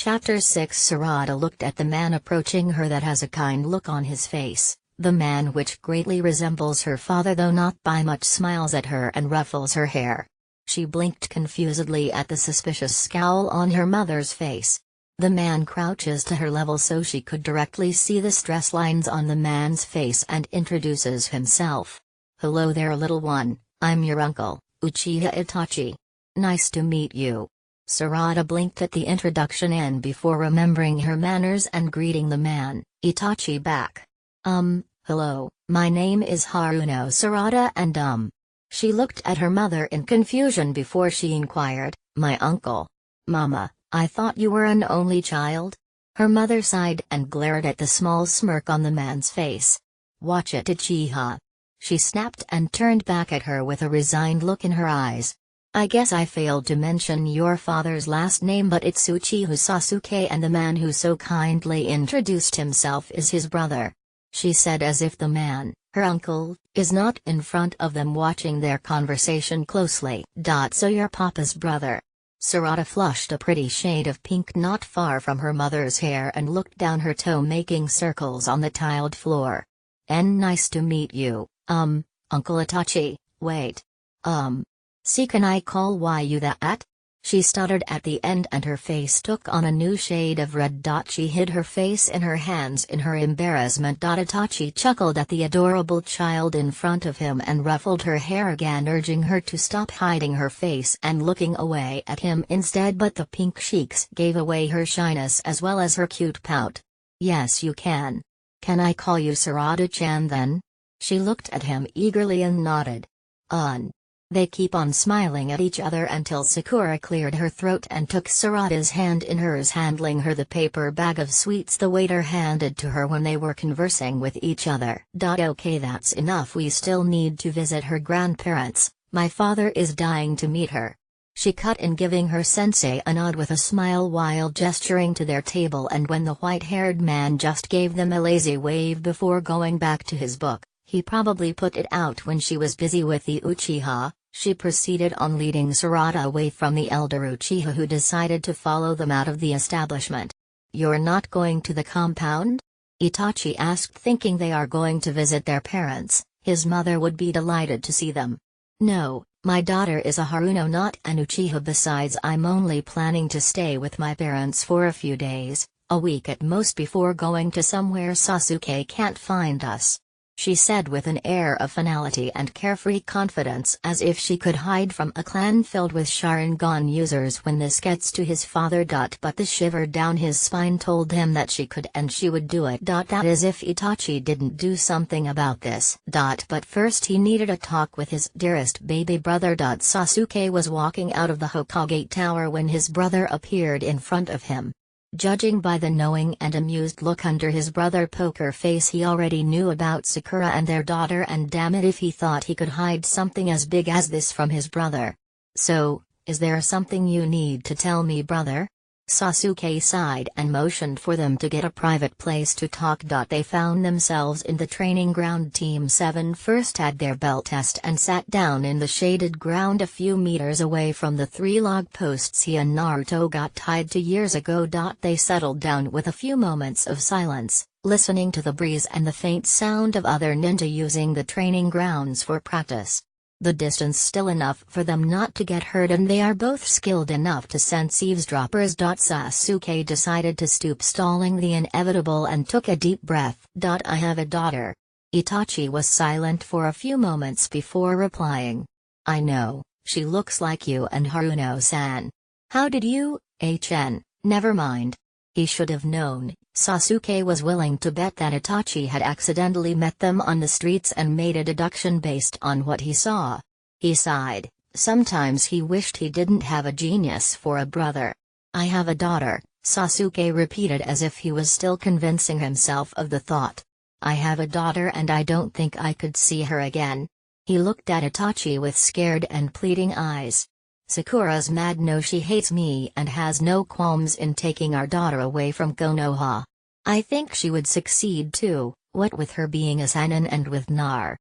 Chapter 6 Sarada looked at the man approaching her that has a kind look on his face, the man which greatly resembles her father though not by much, smiles at her and ruffles her hair. She blinked confusedly at the suspicious scowl on her mother's face. The man crouches to her level so she could directly see the stress lines on the man's face and introduces himself. "Hello there little one, I'm your uncle, Uchiha Itachi. Nice to meet you." Sarada blinked at the introduction and before remembering her manners and greeting the man, Itachi back. Hello, my name is Haruno Sarada and She looked at her mother in confusion before she inquired, "My uncle? Mama, I thought you were an only child?" Her mother sighed and glared at the small smirk on the man's face. "Watch it Uchiha." She snapped and turned back at her with a resigned look in her eyes. "I guess I failed to mention your father's last name, but it's Uchiha Sasuke and the man who so kindly introduced himself is his brother," she said as if the man, her uncle, is not in front of them watching their conversation closely. "So you're Papa's brother." Sarada flushed a pretty shade of pink not far from her mother's hair and looked down her toe making circles on the tiled floor. Nice to meet you, Uncle Itachi, wait. See, can I call you that? She stuttered at the end and her face took on a new shade of red. She hid her face in her hands in her embarrassment. Itachi chuckled at the adorable child in front of him and ruffled her hair again, urging her to stop hiding her face and looking away at him instead, but the pink cheeks gave away her shyness as well as her cute pout. "Yes you can. Can I call you Sarada-chan then?" She looked at him eagerly and nodded. They keep on smiling at each other until Sakura cleared her throat and took Sarada's hand in hers, handling her the paper bag of sweets the waiter handed to her when they were conversing with each other. "Okay, that's enough, we still need to visit her grandparents, my father is dying to meet her." She cut in, giving her sensei a nod with a smile while gesturing to their table, and when the white-haired man just gave them a lazy wave before going back to his book, he probably put it out when she was busy with the Uchiha. She proceeded on, leading Sarada away from the elder Uchiha who decided to follow them out of the establishment. "You're not going to the compound?" Itachi asked, thinking they are going to visit their parents. His mother would be delighted to see them. "No, my daughter is a Haruno, not an Uchiha. Besides, I'm only planning to stay with my parents for a few days, a week at most, before going to somewhere Sasuke can't find us," she said with an air of finality and carefree confidence, as if she could hide from a clan filled with Sharingan users when this gets to his father. But the shiver down his spine told him that she could and she would do it. That is if Itachi didn't do something about this. But first he needed a talk with his dearest baby brother. Sasuke was walking out of the Hokage Tower when his brother appeared in front of him. Judging by the knowing and amused look under his brother's poker face, he already knew about Sakura and their daughter, and damn it if he thought he could hide something as big as this from his brother. "So, is there something you need to tell me, brother?" Sasuke sighed and motioned for them to get a private place to talk. They found themselves in the training ground. Team 7 first had their bell test and sat down in the shaded ground a few meters away from the 3 log posts he and Naruto got tied to years ago. They settled down with a few moments of silence, listening to the breeze and the faint sound of other ninja using the training grounds for practice. The distance still enough for them not to get hurt, and they are both skilled enough to sense eavesdroppers. Sasuke decided to stoop, stalling the inevitable, and took a deep breath. "I have a daughter." Itachi was silent for a few moments before replying. "I know, she looks like you and Haruno-san." "How did you, never mind." He should have known. Sasuke was willing to bet that Itachi had accidentally met them on the streets and made a deduction based on what he saw. He sighed. Sometimes he wished he didn't have a genius for a brother. "I have a daughter," Sasuke repeated as if he was still convincing himself of the thought. "I have a daughter and I don't think I could see her again." He looked at Itachi with scared and pleading eyes. "Sakura's mad. No, she hates me and has no qualms in taking our daughter away from Konoha. I think she would succeed too, what with her being a Sannin and with Nar.